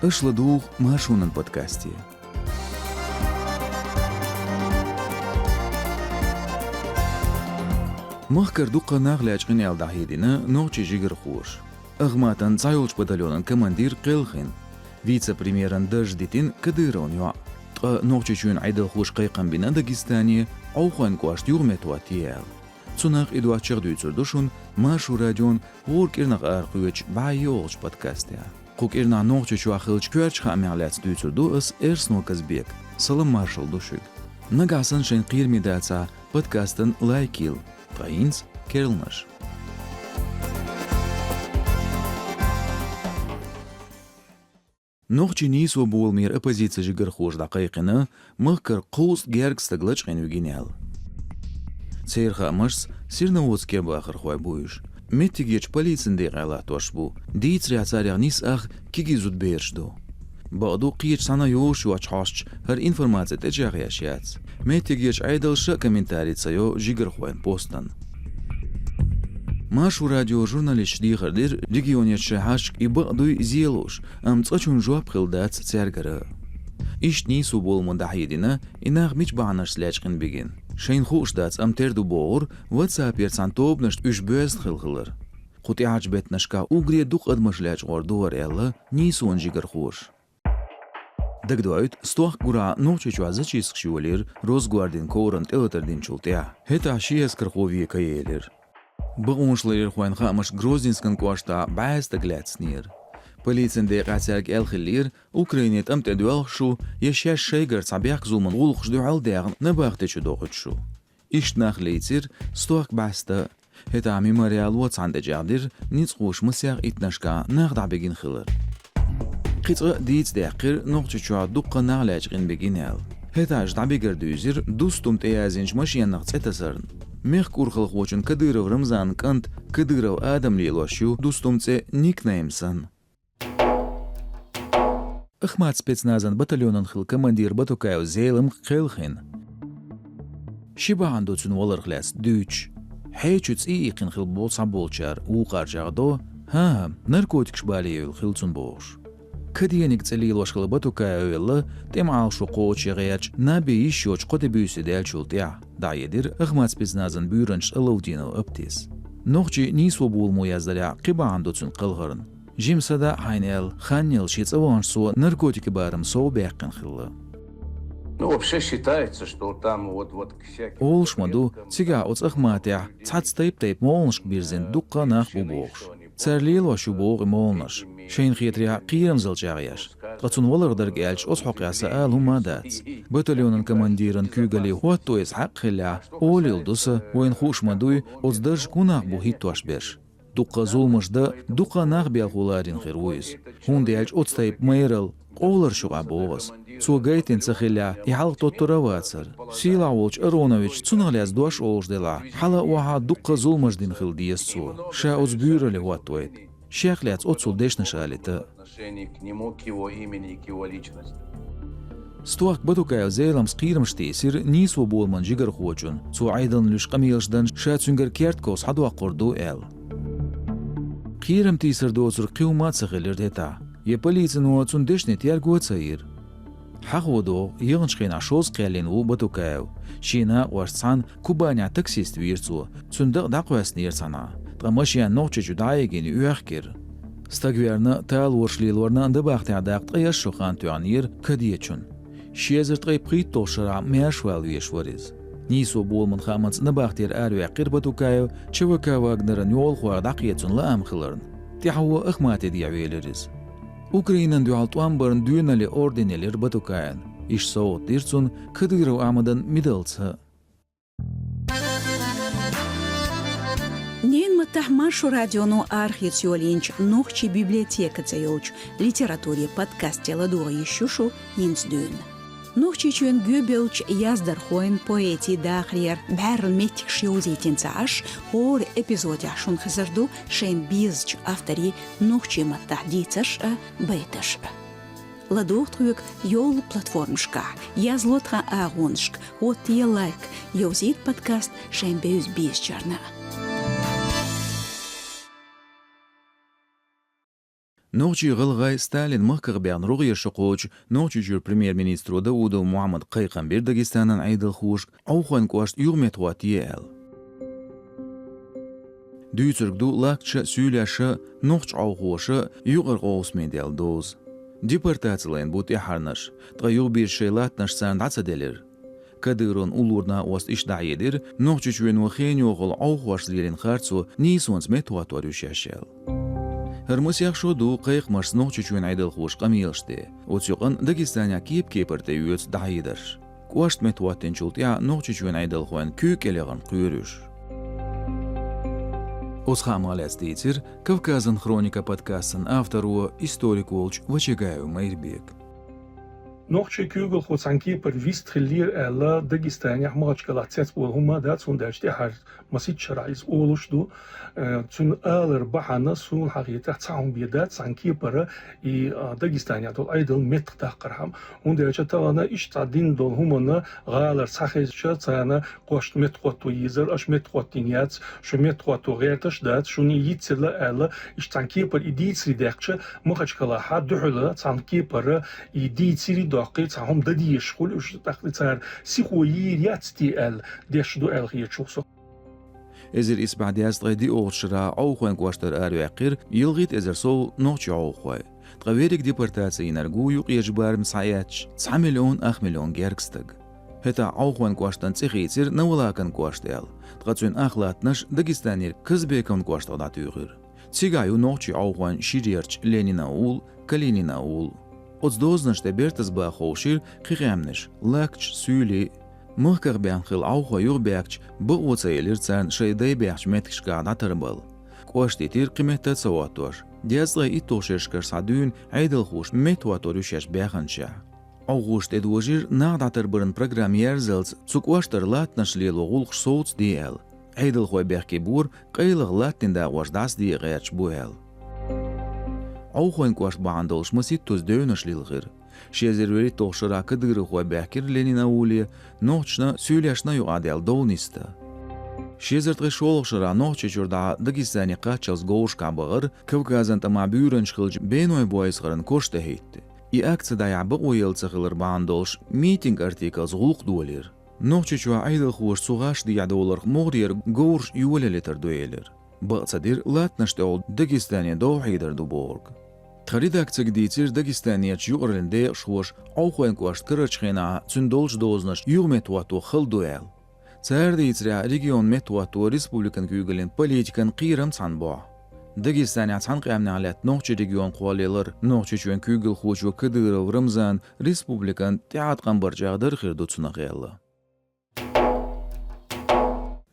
اشلدوغ ماشونن بودكاستي مخكر دوقة ناغلي أجغني على دحيدنا نوغشي جيجر خوش أغماتن زايولش بداليونن كماندير قيلخين فيتسا بريميران دجديتين كديرون يوع نوغشي شون عيدل خوش قيقن بنا داغستاني أو خوان كواش يوغمتواتيال تسوناغ إدوات شغدويتسر دوشون ماشو راديون غورك إرناغ آرقويتش بايولش بودكاستيا قوك إرنا نوغشي شو أخيلش كوارش خامعلاتس دويتسر دو اس إرسنو كزبيك سلام مارشال دوشيك نقاسن شين قير ميداتسا بودكاستن لايكيل Trains Kerlners. نوغشي نيسو بول مير أبازيتسا جيجر خوش دقايقنا مخكر قوس جيرك ستغلتش غين ويجينيال. سيرخا مرس سيرنا ووزكي باخر خواي بويش. ميتيجيش بوليسن ديغ على توشبو. ديت ريعتاريغ نيس أخ كيجي زود بيرش دو. بعدو قيش سانا يوش واتشاشش هر إنفورماتي تجاغي أشيات. ميتيجيش عيدل شا كمنتاري تسايو جيجر خوين بوستن. ماشو راديو جورناليش ديغر دير ريجيونيت شهاش يبقدو زيلوش تقشون جواب خلدات تسارقرا. إيش نيسو بول مندحيدنا إناغ ميش بعناش سلاجقن بيجين. شين خوش دات تردو بور واتساب يرسان توب نشت إش بوست خلخلر. قوتي عجبت نشكا اوغري دوق ادمش لاج غور دور يلا نيسو انجيجر خوش. دقدويت ستوخ قرا نوچي چوازچي سخشولير روز گواردين كورن تلتردين چولتيا هتا شيس كرخوفي كايلر بغونشلير خوين خامش گروزينسكن كواشتا باست گلاتسنير полицен де قاتسرك الخلير اوكرينيت امت ادوالشو يشاش شيغر صبيح زومن غولخش دوال داغن نباختشو دوغتشو إيش ناخليتير ستوخ باستا هتا ميموريال واتس عند جاردير نيتسخوش مسياغ اتناشكا ناخدع بيجين خلر قطع ديت داقر نقطة شوع دقة نعلاج غين بجينال هذا أجدع بجردوزير دوستم تيازينش ماشيان نقطة تسرن ميخ كورخل خوشن كديرو رمزان كنت كديرو آدم ليلوشيو دوستم تي نيك نيمسن اخمات سبيتنازن بطليونن خل كماندير بطوكايو زيلم خيلخين شبا عندو تسون والر خلاس دوتش حيشو تسيقين خل بولصا بولشار وقار جاغدو ها نركوتكش باليو خلتون بوش كدينك تسليل وشخل بطوكايو تيم عالشو قوتش غيرش نابي يشوش قد بيوسي ديال شولتيع دايدير اخمات سبيتنازن بيورنش اللودينو ابتيس نوخجي نيسو بول مويازدلع قبا عندو تسون قلغرن جيم سدا حينيل خانيل شيت اوانشسو نارкотики барым соу бяққин хилла. Ну, вообще считается, что там вот всякие... Олшмаду тига оцахматя цацтайп молнш бирзен дукка нах бубош. Царлил вашу бог молнш. شين خيتريا قيرم زلجاغياش قطن ولغدر قالش أصحق يسأل هما دات بطليون كمانديرن كوغالي واتو إسحاق خلا أولي الدوسة وين خوش مدوي أصدرج كوناق بوهيت تواشبيرش دوقا زولمش دا دوقا ناغ بيالغولارين خيرويز هون ديالج أتستايب ميرل قولر شوغا بوغز سو غايتين سخلا يحلق توتورا واتسر سيلا وولش أرونويتش تسونغلاز دوش أولش ديلا حالا وها دوقا زولمش دين خل ديسو شا أزبيرلي واتويت شيخ ليات أتصل ديش نشاليتا ستوك بدوكايو زيلم سقيرم شتيسير نيسو بولمان جيجر خوچون سو عيدن لش قميلش دن شاتسونجر كيرتكوس حدوا قردو إل قيرم تيسر دوسر قيومات سخيلر ديتا يبوليتن واتسون ديشنت يارغو تسير حقودو يغنشخين عشوز قيالين و بدوكايو شينا وارسان كوبانيا تكسيست ويرتسو تسندق داقواس نيرسانا تغمشيان نوچه جدايگين يوخكر ستاگويرنا تال ورشليلورنا اندباخت عداقت ايش شوخان توانير كديچون شيزر طيب قيت توشرع مياشوال ويشوريز نيسو بول من خامنس نباختير آلو يقير بدوكايو چوكا واغنرن يول خوار داقيتون لام خلرن تيحو اخماتي ديعويلرز اوكرينن دوال توانبرن دوينالي اوردينيلر بدوكاين إيش صوت ديرتون كديرو عمدن ميدلتها Нин маттах машу радиону архитсиолинч нохчи библиотека цеёч литературе подкасте ладуа ещушу нинсдюн. Нохчи чуен гюбелч яздар хоин поэти дахриер бәрл метик шиозитин цааш хор эпизоде шун хазарду шен бизч автори нохчи маттах дицаш бейташ. Ладухтрук йол платформшка язлотха агоншк вот те лайк йозит подкаст шен беюз бизчарна. نوچی غلغای ستالین مخکغ بیان روغی شقوچ نوچی جور پریمیر منیسترو داودو محمد قیقنبیر داگستانن عیدل خوش او خوان کواشت یوغمت واتیه Düytürk du lakça süyləşə noxç ağğoşə yuğır qoğusmen del doz. Deportasiyalayın bu tiharnaş, tğa yuğ bir şey latnaş san datsadelir. Kadırın ulurna ost işdayedir, noxçı çüven vxen yoğul ağğoşlirin xartsu nisons metuatoryu şəşəl. Hırmıs yaxşı du qayıq mars noxçı çüven aydıl xoş qamiyilşdi. Otsyoqın Dagestanya kiyip kepirte üyöts dayidir. Kuaşt metuatin çultya noxçı çüven aydıl xoan kük eleğin quyruş. Осхамалец Титер, Кавказан хроника подкастан автору историк Волч Вачегаю Майрбек. Nochtje kugel goed sanki per vistgelier ella Dagestania maatskalat zet bol huma dat zo'n derde haar masit sharais olusdu zo'n aller bahana zo'n hagieta tsaum biedat sanki per i Dagestania dol aidel met taqarham und der chatana ishtadin dol humana galer sakhizcha tsana qost met qotu yizer ash met qotiniat shu met qotu ghertash dat shuni yitsela ella ishtanki per iditsri dekche maatskala haduhla sanki per iditsri دقیقه هم دادی شغل اش دقیقه تر سیخویی یاتی ال دیشدو الگیه چوسو. ازر اسبعدی از قدی اوشرا او خوان کوشتر آریقیر یلگیت ازر سو نوچ او خوای. تقویرک دیپورتاسیون نرگو یو یجبار مساعدش 9 مليون 8 مليون گرگستگ. هتا او خوان کوشتن تخیتر نولاکن کوشتل. تقصون اخلاتنش داگستانیر کزبکن کوشت داتیغیر. تیگایو نوچ او خوان شیریرچ لنینا اول کلینینا اول. Отздознаш те бертас ба хоушир қиғамниш, лакч сүйли, мұхкар бянхил ауға юр бәкч бұ оца елірцан шайдай бәкч меткшка датырбыл. Қуаштетир қиметті цауатуаш, дязлай и тошешкар садуын айдыл хуш метуатор үшеш бәханша. Ауғуш тедуажир нақ датырбырын программер зілц цукуаштар латнаш лелу ғулқ соуц дейэл. Айдыл хуай бәхке бур қайлық латтинда уаждас дей ғайач буэл. او خوان کوش باندولش مسید توز دونش لیلغیر. شیزروری توشرا کدگر خواه بحکر لینینا اولی نوچنا سویلیشنا یو عادل دو نیسته. شیزرتغی شولغشرا نوچه جوردا داگستانی قاچاز گوش کابغر کافکازن تما بیورنش خلج بینوی بویز خرن کشته هیته. ای اکت دایا بقویل تخیلر باندولش میتینگ ارتیکلز غلق دولیر. نوچه چوا ایدل خوش سوغاش دیا دولر مغریر گورش یولی لیتر دویلر. بقصدیر لاتنشت اول داگستانی دو حیدر دو بورگ. Редакция дитер Дагестанияч югренде шуш аухуен куашт кырычхена цундолж дознаш югметуату хылдуэл. Цар дитер регион метуату республикан күгелен политикан қирам цанбо. Дагестания цанқамна алат нохчи регион қуалелер нохчи чуен күгел хучу кыдыров Рамзан республикан театран баржагдыр хирду цунагелла.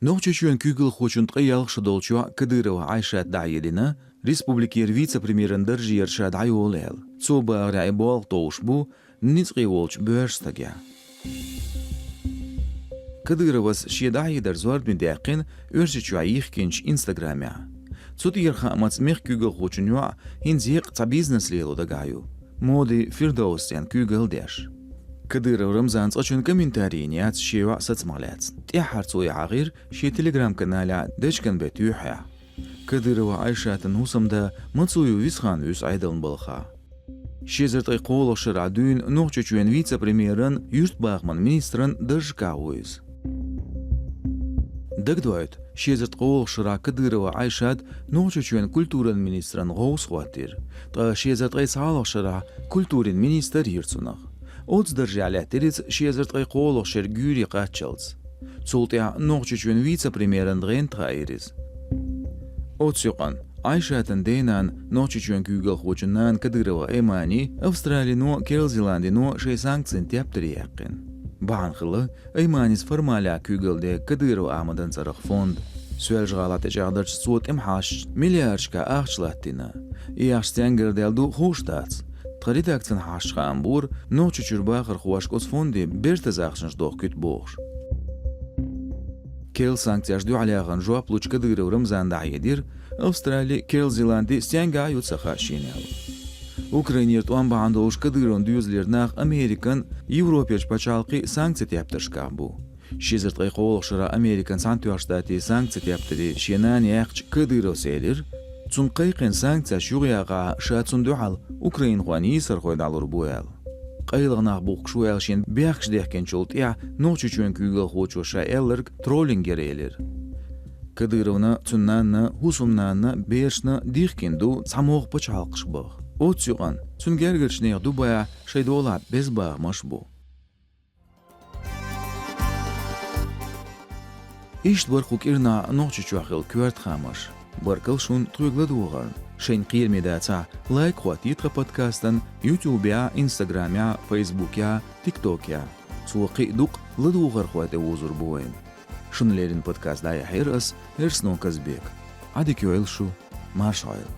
Нохчи чуен күгел хучун тқиялх шдолчу кыдырова Айшат Даедина Республикер вице-премьерен держиер шад айолел. Цоба райбол тоушбу ницqi волч бörstagя. Кадыровас шедай дерзвард медякин өршичу айхкинч Инстаграмя. Цутир хамац мех күгел хочунюа хинзиq ца бизнес лело дагаю. Моди Фирдоусян күгел деш. Кадыров Рамзан цачун комментарий ниац шева сацмалец. Тяхар цуй агир ши телеграм каналя дечкан бетюхя. Кадырова Айшатын усамда мацую висхан үс айдылын болха. Шезертай қолықшыр адуын нұқчычуен вице-премьерін юрт бағман министрін дыржка ойыз. Дагдуайт, шезерт қолықшыра Кадырова Айшат нұқчычуен культурын министрін ғоус хуатир. Та шезертай салықшыра культурин министр ерцунақ. Отс дыржалеттерец шезертай қолықшыр гюри қатчалц. Цултя нұқчычуен вице-премьерін дғен тғайырыз. Отсюқан, Айшатын дейнан ночичуен күгел хочуннан Кадырова эмани Австралино Келзеландино 6 санкцин тяптыри яқин. Бағанқылы, эманис формаля күгелде Кадырова амадан царық фонд. Сөйл жғалаты жағдырч суот имхаш миллиардшка ақчлаттина. И ашстян герделду хуштац. Тқаридакцин хашқа амбур ночичур бақыр хуашкос фонди бертаз ақшынш доқ күт боғш. كيل سانكتياش دو عليغان جواب لوچ كدغرو رمزان دعيدير أسترالي كيل زيلاندي سيانغا يوتسخا شينيال أوكرانير توان باندوش كدغرون ديوزلير ناخ أمريكان يوروبيش بچالقي سانكتي تيابترشكا بو شيزرت قيقولق شرا أمريكان سانتيوش داتي سانكتي تيابتري شينان ياخش كدغرو سيلير цун қайқын санкция шуғияға шаатсун дуал Украин хуани сархой далур буял. Қайлығынақ бұқ шуял шен бияқш дехкен чолт я ночу чуен күйгіл хочу ша эллерг троллингер елер. Кадыровна цуннанна хусумнанна бершна дихкенду самоқ пачалқш бұқ. От сюған цун гергершнеғ дубая шайдола без бағмаш бұ. Ишт барқук ирна ночу чуақыл күерт хамаш. Баркал шун трюгладуғар. Шейн қиермедаца лайк хуатитға подкастан YouTube-я, Instagram-я, Facebook-я, TikTok-я. Суақи дуқ ладуғар хуате узур буайын. Шунлерин подкаст дая хайрас, ерснон казбек. Адекю элшу, машайл.